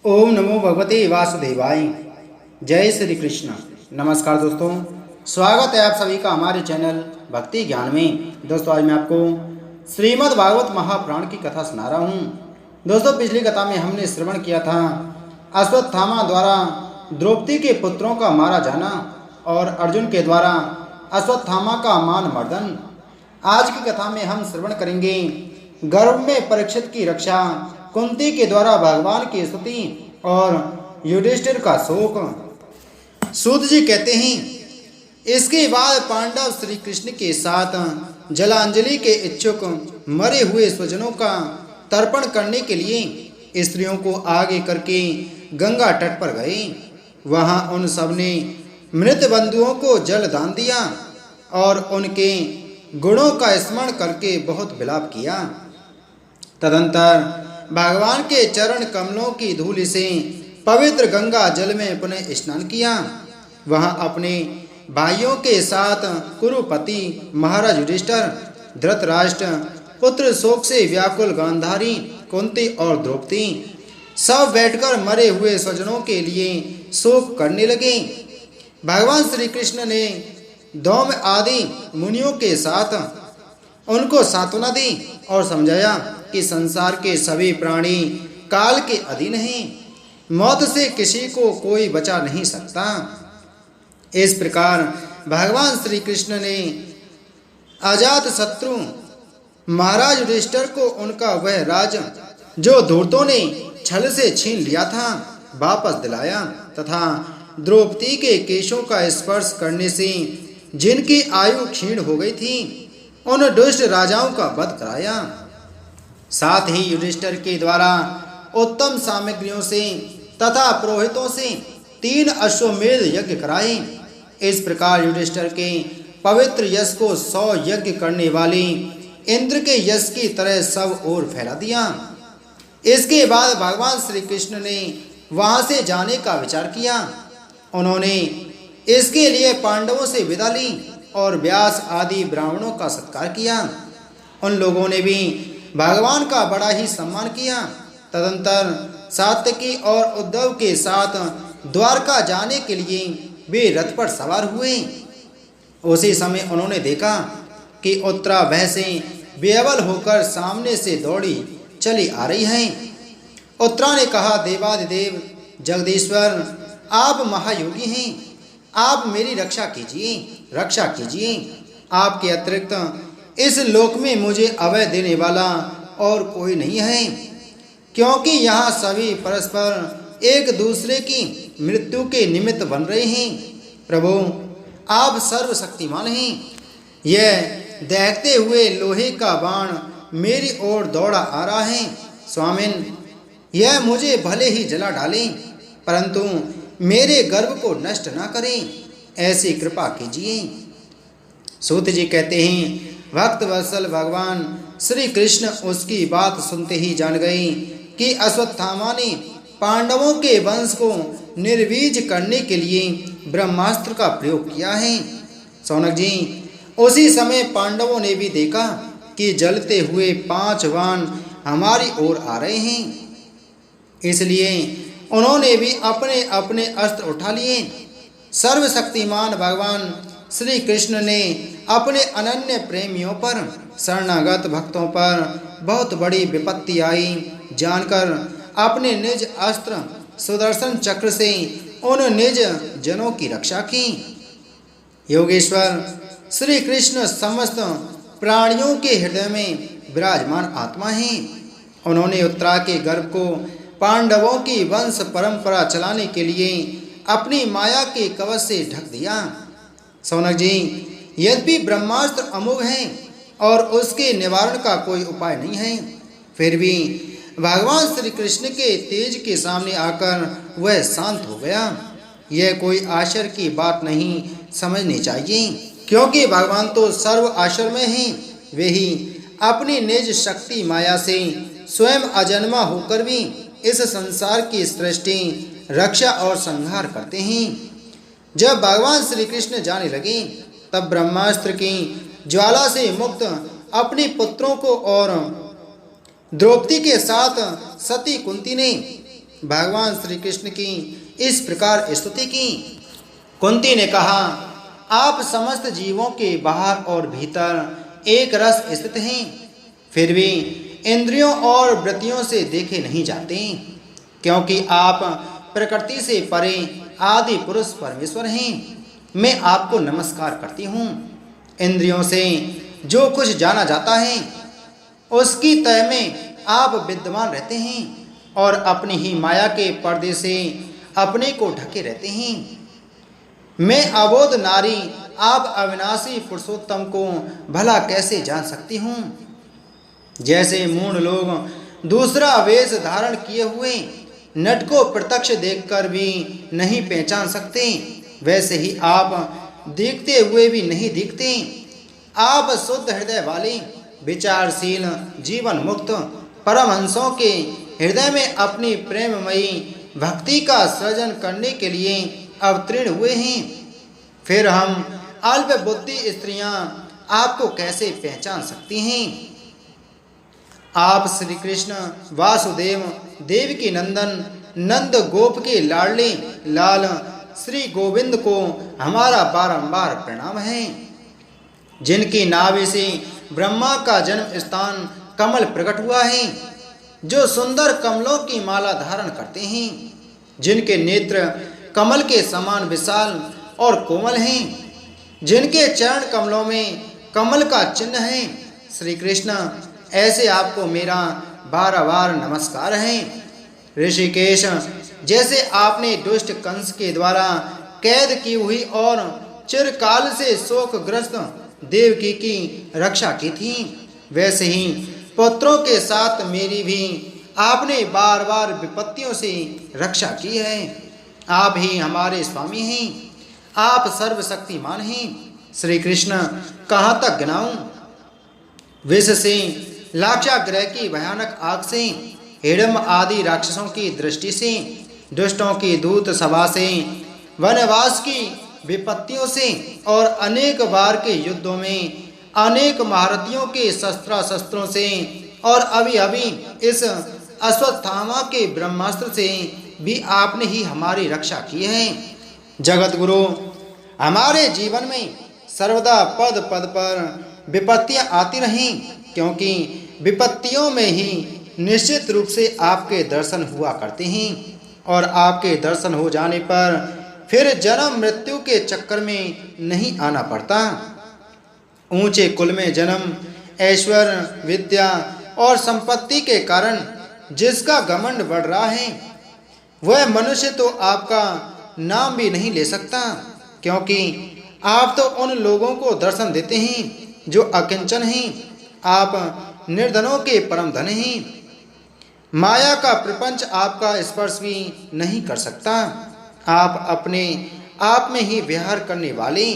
ओम नमो भगवते वासुदेवाय। जय श्री कृष्ण। नमस्कार दोस्तों, स्वागत है आप सभी का हमारे चैनल भक्ति ज्ञान में। दोस्तों आज मैं आपको श्रीमद् भागवत महापुराण की कथा सुना रहा हूँ। दोस्तों पिछली कथा में हमने श्रवण किया था अश्वत्थामा द्वारा द्रौपदी के पुत्रों का मारा जाना और अर्जुन के द्वारा अश्वत्थामा का मान मर्दन। आज की कथा में हम श्रवण करेंगे गर्भ में परीक्षित की रक्षा, कुंती के द्वारा भगवान की स्तुति और युधिष्ठिर का शोक। सूत जी कहते हैं, इसके बाद पांडव श्री कृष्ण के साथ जलांजलि के इच्छुक मरे हुए स्वजनों का तर्पण करने के लिए स्त्रियों को आगे करके गंगा तट पर गए। वहां उन सब ने मृत बंधुओं को जल दान दिया और उनके गुणों का स्मरण करके बहुत विलाप किया। तदंतर भगवान के चरण कमलों की धूलि से पवित्र गंगा जल में पुनः स्नान किया। वहां अपने भाइयों के साथ कुरुपति महाराज युधिष्ठिर, धृतराष्ट्र पुत्र शोक से व्याकुल गांधारी, कुंती और द्रौपदी सब बैठकर मरे हुए स्वजनों के लिए शोक करने लगे। भगवान श्री कृष्ण ने धौम आदि मुनियों के साथ उनको सांत्वना दी और समझाया कि संसार के सभी प्राणी काल के अधीन हैं, मौत से किसी को कोई बचा नहीं सकता। इस प्रकार भगवान श्री कृष्ण ने अजात शत्रु महाराज युधिष्ठिर को उनका वह राज जो धूर्तों ने छल से छीन लिया था वापस दिलाया तथा द्रौपदी के केशों का स्पर्श करने से जिनकी आयु क्षीण हो गई थी उन दुष्ट राजाओं का वध कराया। साथ ही युधिष्ठिर के द्वारा उत्तम सामग्रियों से तथा पुरोहितों से 3 अश्वमेध यज्ञ कराए। इस प्रकार युधिष्ठिर के पवित्र यश को 100 यज्ञ करने वाले इंद्र के यश की तरह सब ओर फैला दिया। इसके बाद भगवान श्री कृष्ण ने वहां से जाने का विचार किया। उन्होंने इसके लिए पांडवों से विदा ली और व्यास आदि ब्राह्मणों का सत्कार किया। उन लोगों ने भी भगवान का बड़ा ही सम्मान किया। तदंतर सात्यकी और उद्धव के साथ द्वारका जाने के लिए वे रथ पर सवार हुए। उसी समय उन्होंने देखा कि उत्तरा भैंसें बेअबल होकर सामने से दौड़ी चली आ रही हैं। उत्तरा ने कहा, देवादिदेव जगदीश्वर आप महायोगी हैं, आप मेरी रक्षा कीजिए। आपके अतिरिक्त इस लोक में मुझे अभय देने वाला और कोई नहीं है, क्योंकि यहाँ सभी परस्पर एक दूसरे की मृत्यु के निमित्त बन रहे हैं। प्रभु आप सर्वशक्तिमान हैं। यह दहकते हुए लोहे का बाण मेरी ओर दौड़ा आ रहा है। स्वामिन यह मुझे भले ही जला डालें परंतु मेरे गर्भ को नष्ट ना करें, ऐसी कृपा कीजिए। सूत जी कहते हैं, भक्त वत्सल भगवान श्री कृष्ण उसकी बात सुनते ही जान गए कि अश्वत्थामा ने पांडवों के वंश को निर्वीज करने के लिए ब्रह्मास्त्र का प्रयोग किया है। सौनक जी, उसी समय पांडवों ने भी देखा कि जलते हुए 5 बाण हमारी ओर आ रहे हैं। इसलिए उन्होंने भी अपने अपने अस्त्र उठा लिए। सर्वशक्तिमान भगवान श्री कृष्ण ने अपने अनन्य प्रेमियों पर, शरणागत भक्तों पर बहुत बड़ी विपत्ति आई जानकर अपने निज अस्त्र सुदर्शन चक्र से उन निज जनों की रक्षा की। योगेश्वर श्री कृष्ण समस्त प्राणियों के हृदय में विराजमान आत्मा हैं। उन्होंने उत्तरा के गर्भ को पांडवों की वंश परंपरा चलाने के लिए अपनी माया के कवच से ढक दिया। सौनक जी, यद्यपि ब्रह्मास्त्र अमोघ है और उसके निवारण का कोई उपाय नहीं है, फिर भी भगवान श्री कृष्ण के तेज के सामने आकर वह शांत हो गया। यह कोई आश्चर्य की बात नहीं समझनी चाहिए, क्योंकि भगवान तो सर्व आश्चर्यमय हैं। वे ही अपनी निज शक्ति माया से स्वयं अजन्मा होकर भी इस संसार की सृष्टि, रक्षा और संहार करते हैं। जब भगवान श्री कृष्ण जाने लगे तब ब्रह्मास्त्र की ज्वाला से मुक्त अपने पुत्रों को और द्रौपदी के साथ सती कुंती ने भगवान श्री कृष्ण की इस प्रकार स्तुति की। कुंती ने कहा, आप समस्त जीवों के बाहर और भीतर एक रस स्थित हैं, फिर भी इंद्रियों और वृत्तियों से देखे नहीं जाते, क्योंकि आप प्रकृति से परे आदि पुरुष परमेश्वर हैं। मैं आपको नमस्कार करती हूँ। इंद्रियों से जो कुछ जाना जाता है उसकी तय में आप विद्यमान रहते हैं और अपनी ही माया के पर्दे से अपने को ढके रहते हैं। मैं अबोध नारी आप अविनाशी पुरुषोत्तम को भला कैसे जान सकती हूँ। जैसे मूढ़ लोग दूसरा वेश धारण किए हुए नट को प्रत्यक्ष देखकर भी नहीं पहचान सकते, वैसे ही आप देखते हुए भी नहीं दिखते। आप शुद्ध हृदय वाले विचारशील जीवन मुक्त परमहंसों के हृदय में अपनी प्रेममयी भक्ति का सृजन करने के लिए अवतीर्ण हुए हैं। फिर हम अल्प बुद्धि स्त्रियां आपको कैसे पहचान सकती हैं। आप श्री कृष्ण वासुदेव देवकी नंदन नंद गोप के लाडले लाल श्री गोविंद को हमारा बारंबार प्रणाम है, जिनकी नाभि से ब्रह्मा का जन्म स्थान कमल प्रकट हुआ है, जो सुंदर कमलों की माला धारण करते हैं, जिनके नेत्र कमल के समान विशाल और कोमल हैं, जिनके चरण कमलों में कमल का चिन्ह है। श्री कृष्ण, ऐसे आपको मेरा बार बार नमस्कार है। ऋषिकेश, जैसे आपने दुष्ट कंस के द्वारा कैद की हुई और चिरकाल से शोकग्रस्त देवकी की रक्षा की थी, वैसे ही पुत्रों के साथ मेरी भी आपने बार बार विपत्तियों से रक्षा की है। आप ही हमारे स्वामी हैं, आप सर्वशक्तिमान हैं। श्री कृष्ण, कहाँ तक गिनाऊं। विष से लाक्षागृह की भयानक आग से, हिडम्ब आदि राक्षसों की दृष्टि से, दुष्टों की दूत सभा से, वनवास की विपत्तियों से और अनेक बार के युद्धों में अनेक महारथियों के शस्त्रों से और अभी अभी इस अश्वत्थामा के ब्रह्मास्त्र से भी आपने ही हमारी रक्षा की है। जगत गुरु, हमारे जीवन में सर्वदा पद पद पर विपत्तियां आती रहें, क्योंकि विपत्तियों में ही निश्चित रूप से आपके दर्शन हुआ करते हैं और आपके दर्शन हो जाने पर फिर जन्म मृत्यु के चक्कर में नहीं आना पड़ता। ऊंचे कुल में जन्म, ऐश्वर्य, विद्या और संपत्ति के कारण जिसका घमंड बढ़ रहा है, वह मनुष्य तो आपका नाम भी नहीं ले सकता, क्योंकि आप तो उन लोगों को दर्शन देते हैं जो अकिंचन हैं। आप निर्धनों के परम धन हैं। माया का प्रपंच आपका स्पर्श भी नहीं कर सकता। आप अपने आप में ही विहार करने वाले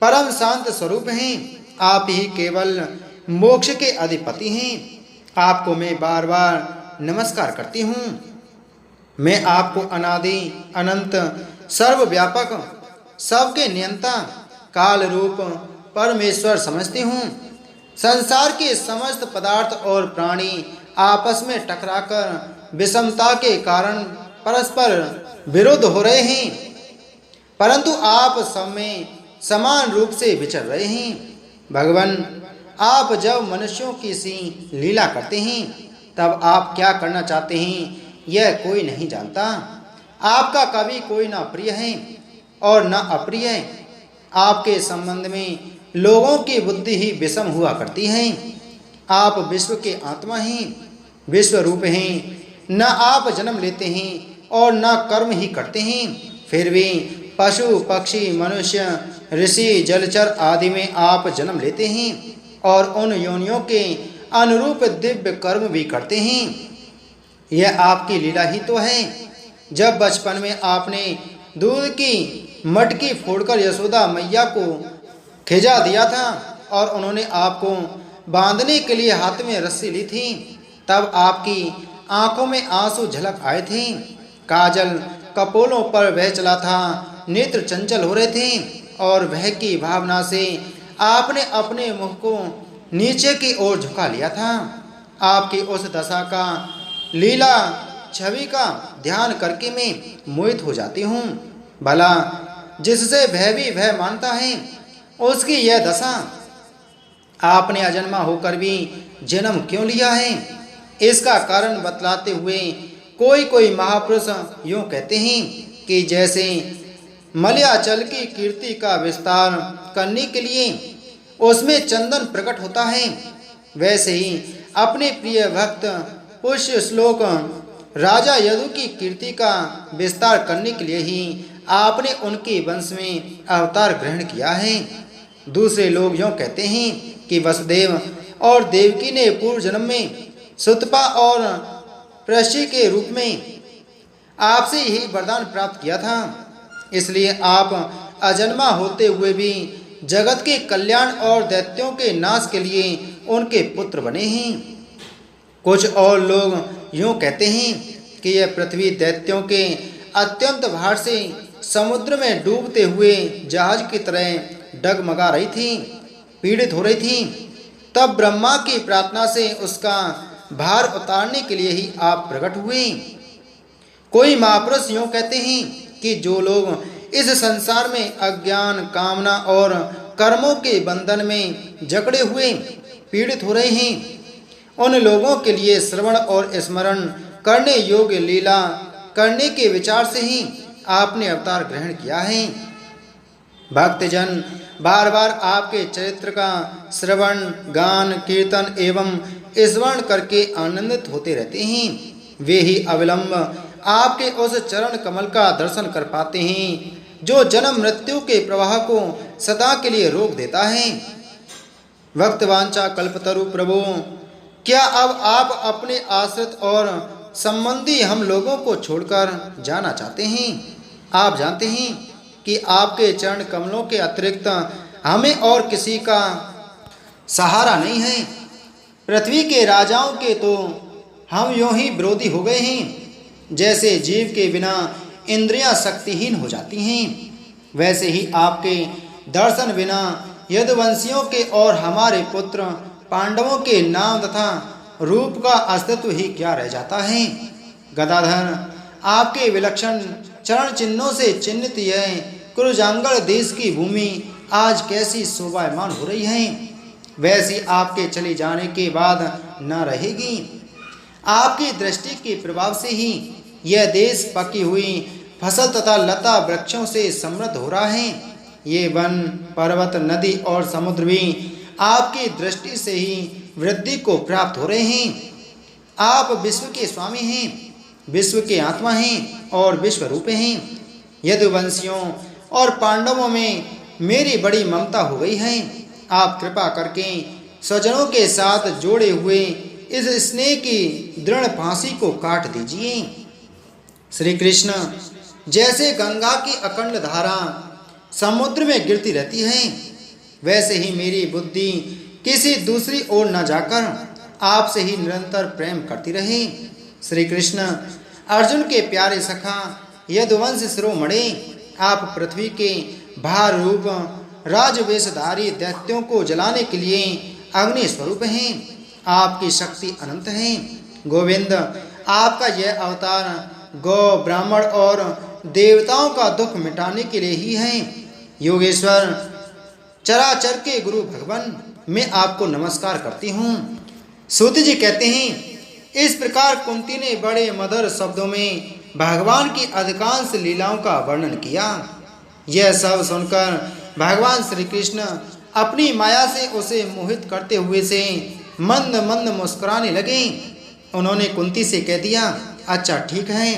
परम शांत स्वरूप हैं। आप ही केवल मोक्ष के अधिपति हैं। आपको मैं बार बार नमस्कार करती हूँ। मैं आपको अनादि अनंत सर्वव्यापक सबके नियंता काल रूप परमेश्वर समझती हूँ। संसार के समस्त पदार्थ और प्राणी आपस में टकराकर विषमता के कारण परस्पर विरुद्ध हो रहे हैं, परंतु आप सब में समान रूप से विचर रहे हैं। भगवान, आप जब मनुष्यों की सी लीला करते हैं तब आप क्या करना चाहते हैं यह कोई नहीं जानता। आपका कभी कोई ना प्रिय है और न अप्रिय है। आपके संबंध में लोगों की बुद्धि ही विषम हुआ करती है। आप विश्व के आत्मा हैं, विश्व रूप हैं। न आप जन्म लेते हैं और न कर्म ही करते हैं, फिर भी पशु पक्षी मनुष्य ऋषि जलचर आदि में आप जन्म लेते हैं और उन योनियों के अनुरूप दिव्य कर्म भी करते हैं। यह आपकी लीला ही तो है। जब बचपन में आपने दूध की मटकी फोड़कर यशोदा मैया को खिजा दिया था और उन्होंने आपको बांधने के लिए हाथ में रस्सी ली थी, तब आपकी आंखों में आंसू झलक आए थे। काजल कपोलों पर बह चला था, नेत्र चंचल हो रहे थे और वह की भावना से आपने अपने मुख को नीचे की ओर झुका लिया था। आपकी उस दशा का लीला छवि का ध्यान करके मैं मोहित हो जाती हूँ। भला जिससे भय भी भय मानता है, उसकी यह दशा। आपने अजन्मा होकर भी जन्म क्यों लिया है, इसका कारण बतलाते हुए कोई कोई महापुरुष यूँ कहते हैं कि जैसे मलयाचल की कीर्ति का विस्तार करने के लिए उसमें चंदन प्रकट होता है, वैसे ही अपने प्रिय भक्त पुष्य श्लोक राजा यदु की कीर्ति का विस्तार करने के लिए ही आपने उनके वंश में अवतार ग्रहण किया है। दूसरे लोग यूँ कहते हैं कि वसुदेव और देवकी ने पूर्व जन्म में सुतपा और प्रशी के रूप में आपसे यही वरदान प्राप्त किया था, इसलिए आप अजन्मा होते हुए भी जगत के कल्याण और दैत्यों के नाश के लिए उनके पुत्र बने हैं। कुछ और लोग यूँ कहते हैं कि यह पृथ्वी दैत्यों के अत्यंत भार से समुद्र में डूबते हुए जहाज की तरह डगमगा रही थी, पीड़ित हो रही थी। तब ब्रह्मा की प्रार्थना से उसका भार उतारने के लिए ही आप प्रकट हुए। कोई महापुरुष यूँ कहते हैं कि जो लोग इस संसार में अज्ञान, कामना और कर्मों के बंधन में जकड़े हुए पीड़ित हो रहे हैं, उन लोगों के लिए श्रवण और स्मरण करने योग्य लीला करने के विचार से ही आपने अवतार ग्रहण किया है। भक्तजन बार बार आपके चरित्र का श्रवण, गान, कीर्तन एवं स्मरण करके आनंदित होते रहते हैं। वे ही अविलंब आपके उस चरण कमल का दर्शन कर पाते हैं जो जन्म मृत्यु के प्रवाह को सदा के लिए रोक देता है। भक्तवांछा कल्पतरु प्रभु, क्या अब आप अपने आश्रित और संबंधी हम लोगों को छोड़कर जाना चाहते हैं? आप जानते हैं कि आपके चरण कमलों के अतिरिक्त हमें और किसी का सहारा नहीं है। पृथ्वी के राजाओं के तो हम यूँ ही विरोधी हो गए हैं। जैसे जीव के बिना इंद्रियां शक्तिहीन हो जाती हैं, वैसे ही आपके दर्शन बिना यदुवंशियों के और हमारे पुत्र पांडवों के नाम तथा रूप का अस्तित्व ही क्या रह जाता है। गदाधर, आपके विलक्षण चरण चिन्हों से चिन्हित यह कुरुजांगल देश की भूमि आज कैसी शोभायमान हो रही है, वैसी आपके चले जाने के बाद न रहेगी। आपकी दृष्टि के प्रभाव से ही यह देश पकी हुई फसल तथा लता वृक्षों से समृद्ध हो रहा है। ये वन, पर्वत, नदी और समुद्र भी आपकी दृष्टि से ही वृद्धि को प्राप्त हो रहे हैं। आप विश्व के स्वामी हैं, विश्व के आत्मा हैं और विश्व रूप हैं। यदुवंशियों और पांडवों में मेरी बड़ी ममता हो गई है। आप कृपा करके स्वजनों के साथ जोड़े हुए इस स्नेह की दृढ़ फांसी को काट दीजिए। श्री कृष्ण, जैसे गंगा की अखंड धारा समुद्र में गिरती रहती है, वैसे ही मेरी बुद्धि किसी दूसरी ओर न जाकर आपसे ही निरंतर प्रेम करती रहे। श्री कृष्ण, अर्जुन के प्यारे सखा यदुवंश शिरोमणि, आप पृथ्वी के भार रूप राजवेशधारी दैत्यों को जलाने के लिए अग्नि स्वरूप हैं। आपकी शक्ति अनंत है। गोविंद, आपका यह अवतार गौ, ब्राह्मण और देवताओं का दुख मिटाने के लिए ही है। योगेश्वर, चराचर के गुरु भगवान, मैं आपको नमस्कार करती हूँ। सूत जी कहते हैं, इस प्रकार कुंती ने बड़े मधुर शब्दों में भगवान की अधिकांश लीलाओं का वर्णन किया। यह सब सुनकर भगवान श्री कृष्ण अपनी माया से उसे मोहित करते हुए से मंद मंद मुस्कुराने लगे। उन्होंने कुंती से कह दिया, अच्छा ठीक है,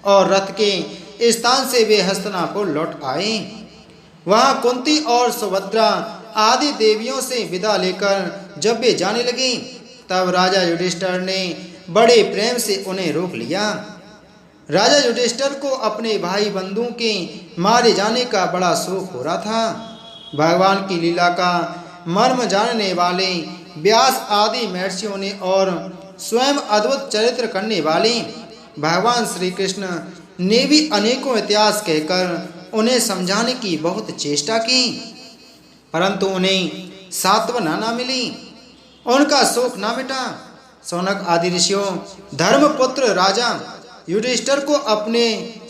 और रथ के स्थान से वे हस्तिनापुर लौट आए। वहाँ कुंती और सुभद्रा आदि देवियों से विदा लेकर जब वे जाने लगे, तब राजा युधिष्ठिर ने बड़े प्रेम से उन्हें रोक लिया। राजा युधिष्ठिर को अपने भाई बंधुओं के मारे जाने का बड़ा शोक हो रहा था। भगवान की लीला का मर्म जानने वाले व्यास आदि महर्षियों ने और स्वयं अद्भुत चरित्र करने वाले भगवान श्री कृष्ण ने भी अनेकों इतिहास कहकर उन्हें समझाने की बहुत चेष्टा की, परंतु उन्हें सांत्वना न मिली, उनका शोक न मिटा। सौनक आदि ऋषियों, धर्मपुत्र राजा युधिष्ठिर को अपने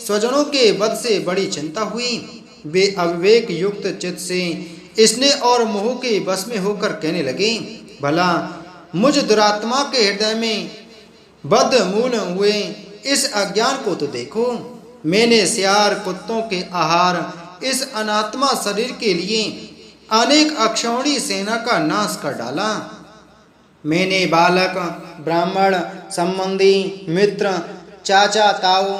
स्वजनों के वध से बड़ी चिंता हुई। वे अविवेक युक्त चित्त से स्नेह और मोह के वश में होकर कहने लगे, भला मुझ दुरात्मा के हृदय में बद्ध मूल हुए इस अज्ञान को तो देखो। मैंने सियार कुत्तों के आहार इस अनात्मा शरीर के लिए अनेक अक्षौणी सेना का नाश कर डाला। मैंने बालक, ब्राह्मण, संबंधी, मित्र, चाचा, ताऊ,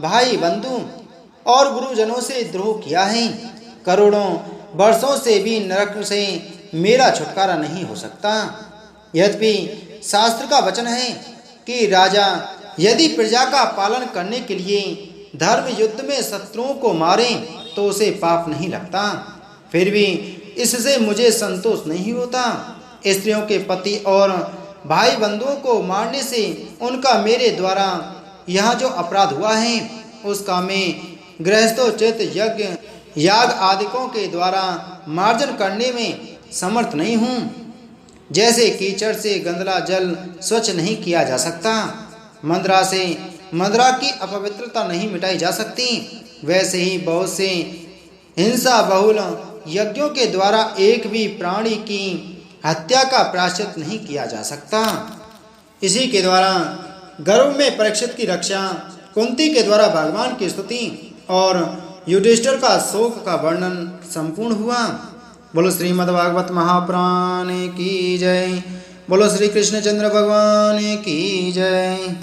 भाई, बंधु और गुरुजनों से द्रोह किया है। करोड़ों वर्षों से भी नरक से मेरा छुटकारा नहीं हो सकता। यद्यपि शास्त्र का वचन है कि राजा यदि प्रजा का पालन करने के लिए धर्म युद्ध में शत्रुओं को मारे तो उसे पाप नहीं लगता, फिर भी इससे मुझे संतोष नहीं होता। स्त्रियों के पति और भाई बंधुओं को मारने से उनका मेरे द्वारा यहाँ जो अपराध हुआ है उसका मैं गृहस्थोचित यज्ञ याग आदिकों के द्वारा मार्जन करने में समर्थ नहीं हूँ। जैसे कीचड़ से गंदला जल स्वच्छ नहीं किया जा सकता, मंद्रा से मंद्रा की अपवित्रता नहीं मिटाई जा सकती, वैसे ही बहुत से हिंसा बहुल यज्ञों के द्वारा एक भी प्राणी की हत्या का प्रायश्चित नहीं किया जा सकता। इसी के द्वारा गर्भ में परीक्षित की रक्षा, कुंती के द्वारा भगवान की स्तुति और युधिष्ठिर का शोक का वर्णन संपूर्ण हुआ। बोलो श्रीमद् भागवत महापुराण की जय। बोलो श्री कृष्णचंद्र भगवान की जय।